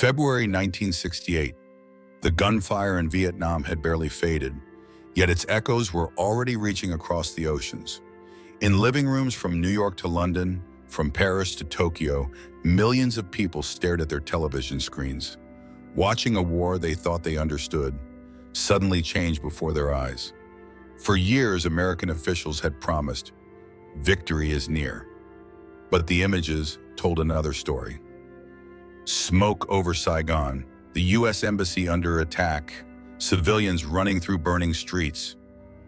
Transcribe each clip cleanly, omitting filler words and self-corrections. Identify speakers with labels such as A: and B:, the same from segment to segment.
A: February 1968. The gunfire in Vietnam had barely faded, yet its echoes were already reaching across the oceans. In living rooms from New York to London, from Paris to Tokyo, millions of people stared at their television screens, watching a war they thought they understood suddenly change before their eyes. For years, American officials had promised, victory is near. But the images told another story. Smoke over Saigon, the U.S. Embassy under attack, civilians running through burning streets.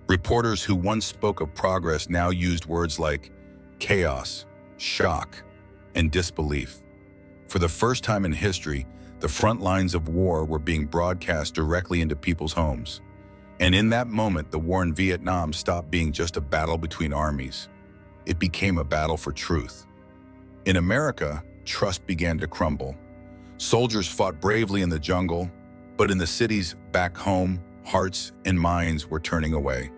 A: Reporters who once spoke of progress now used words like chaos, shock, and disbelief. For the first time in history, the front lines of war were being broadcast directly into people's homes. And in that moment, the war in Vietnam stopped being just a battle between armies. It became a battle for truth. In America, trust began to crumble. Soldiers fought bravely in the jungle, but in the cities back home, hearts and minds were turning away.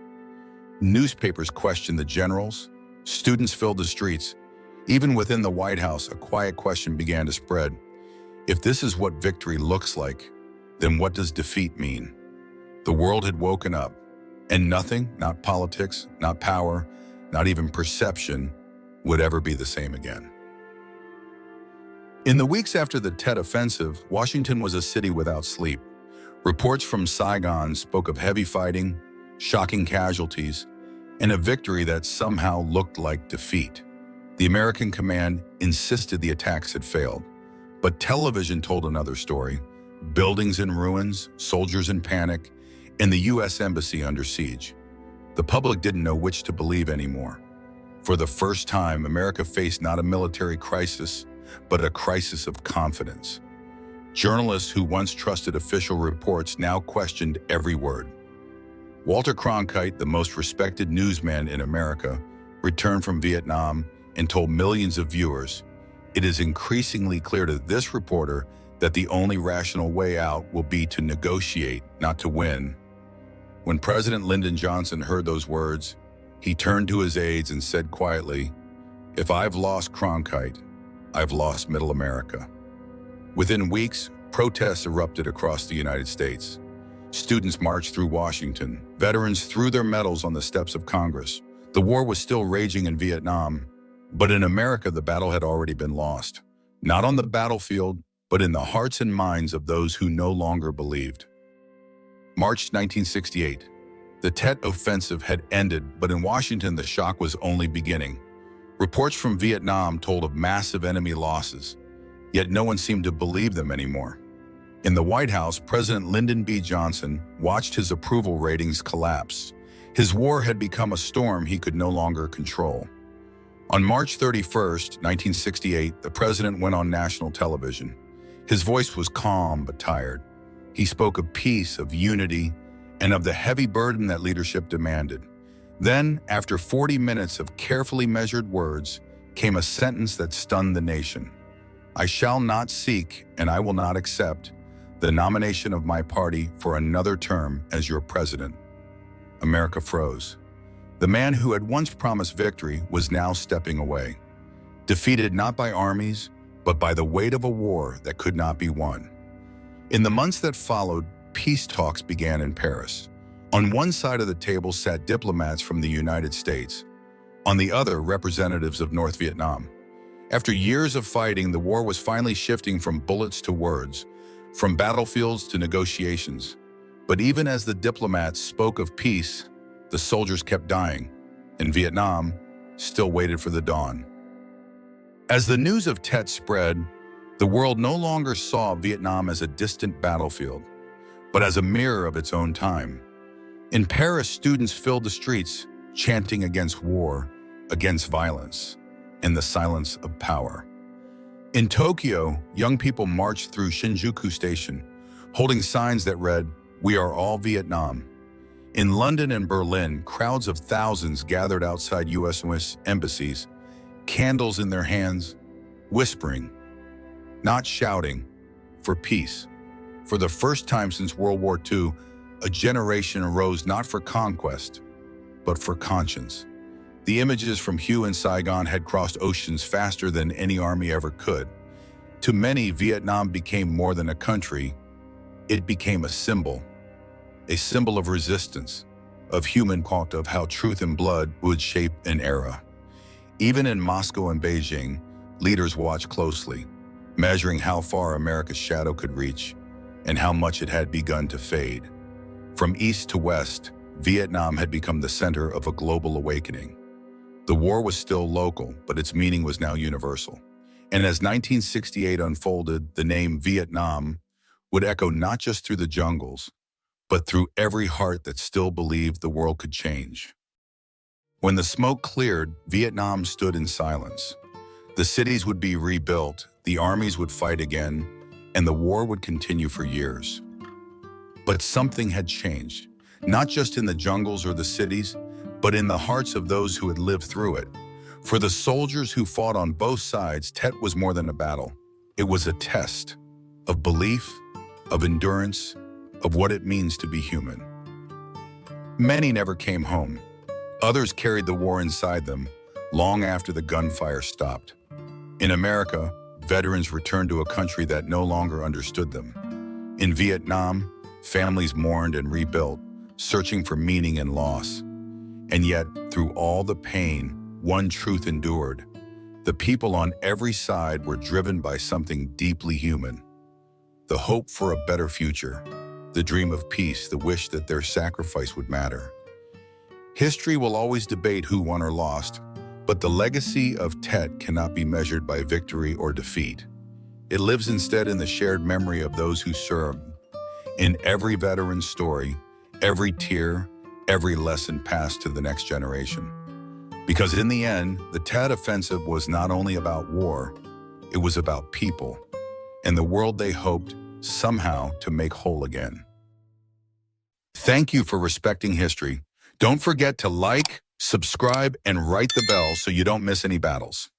A: Newspapers questioned the generals, students filled the streets. Even within the White House, a quiet question began to spread. If this is what victory looks like, then what does defeat mean? The world had woken up, and nothing, not politics, not power, not even perception, would ever be the same again. In the weeks after the Tet Offensive, Washington was a city without sleep. Reports from Saigon spoke of heavy fighting, shocking casualties, and a victory that somehow looked like defeat. The American command insisted the attacks had failed, but television told another story. Buildings in ruins, soldiers in panic, and the U.S. Embassy under siege. The public didn't know which to believe anymore. For the first time, America faced not a military crisis, but a crisis of confidence. Journalists who once trusted official reports now questioned every word. Walter Cronkite, the most respected newsman in America, returned from Vietnam and told millions of viewers, "It is increasingly clear to this reporter that the only rational way out will be to negotiate, not to win." When President Lyndon Johnson heard those words, he turned to his aides and said quietly, "If I've lost Cronkite, I've lost Middle America." Within weeks, protests erupted across the United States. Students marched through Washington. Veterans threw their medals on the steps of Congress. The war was still raging in Vietnam, but in America, the battle had already been lost. Not on the battlefield, but in the hearts and minds of those who no longer believed. March 1968. The Tet Offensive had ended, but in Washington, the shock was only beginning. Reports from Vietnam told of massive enemy losses, yet no one seemed to believe them anymore. In the White House, President Lyndon B. Johnson watched his approval ratings collapse. His war had become a storm he could no longer control. On March 31st, 1968, the president went on national television. His voice was calm but tired. He spoke of peace, of unity, and of the heavy burden that leadership demanded. Then, after 40 minutes of carefully measured words, came a sentence that stunned the nation. "I shall not seek, and I will not accept, the nomination of my party for another term as your president." America froze. The man who had once promised victory was now stepping away, defeated not by armies, but by the weight of a war that could not be won. In the months that followed, peace talks began in Paris. On one side of the table sat diplomats from the United States. On the other, representatives of North Vietnam. After years of fighting, the war was finally shifting from bullets to words, from battlefields to negotiations. But even as the diplomats spoke of peace, the soldiers kept dying, and Vietnam still waited for the dawn. As the news of Tet spread, the world no longer saw Vietnam as a distant battlefield, but as a mirror of its own time. In Paris, students filled the streets, chanting against war, against violence, and the silence of power. In Tokyo, young people marched through Shinjuku Station, holding signs that read, "We are all Vietnam." In London and Berlin, crowds of thousands gathered outside U.S. embassies, candles in their hands, whispering, not shouting, for peace. For the first time since World War II, a generation arose not for conquest, but for conscience. The images from Hanoi and Saigon had crossed oceans faster than any army ever could. To many, Vietnam became more than a country. It became a symbol of resistance, of human cult, of how truth and blood would shape an era. Even in Moscow and Beijing, leaders watched closely, measuring how far America's shadow could reach and how much it had begun to fade. From east to west, Vietnam had become the center of a global awakening. The war was still local, but its meaning was now universal. And as 1968 unfolded, the name Vietnam would echo not just through the jungles, but through every heart that still believed the world could change. When the smoke cleared, Vietnam stood in silence. The cities would be rebuilt, the armies would fight again, and the war would continue for years. But something had changed, not just in the jungles or the cities, but in the hearts of those who had lived through it. For the soldiers who fought on both sides, Tet was more than a battle. It was a test of belief, of endurance, of what it means to be human. Many never came home. Others carried the war inside them, long after the gunfire stopped. In America, veterans returned to a country that no longer understood them. In Vietnam, families mourned and rebuilt, searching for meaning and loss. And yet, through all the pain, one truth endured. The people on every side were driven by something deeply human. The hope for a better future, the dream of peace, the wish that their sacrifice would matter. History will always debate who won or lost, but the legacy of Tet cannot be measured by victory or defeat. It lives instead in the shared memory of those who served. In every veteran's story, every tear, every lesson passed to the next generation. Because in the end, the Tet Offensive was not only about war, it was about people and the world they hoped somehow to make whole again. Thank you for respecting history. Don't forget to like, subscribe, and write the bell so you don't miss any battles.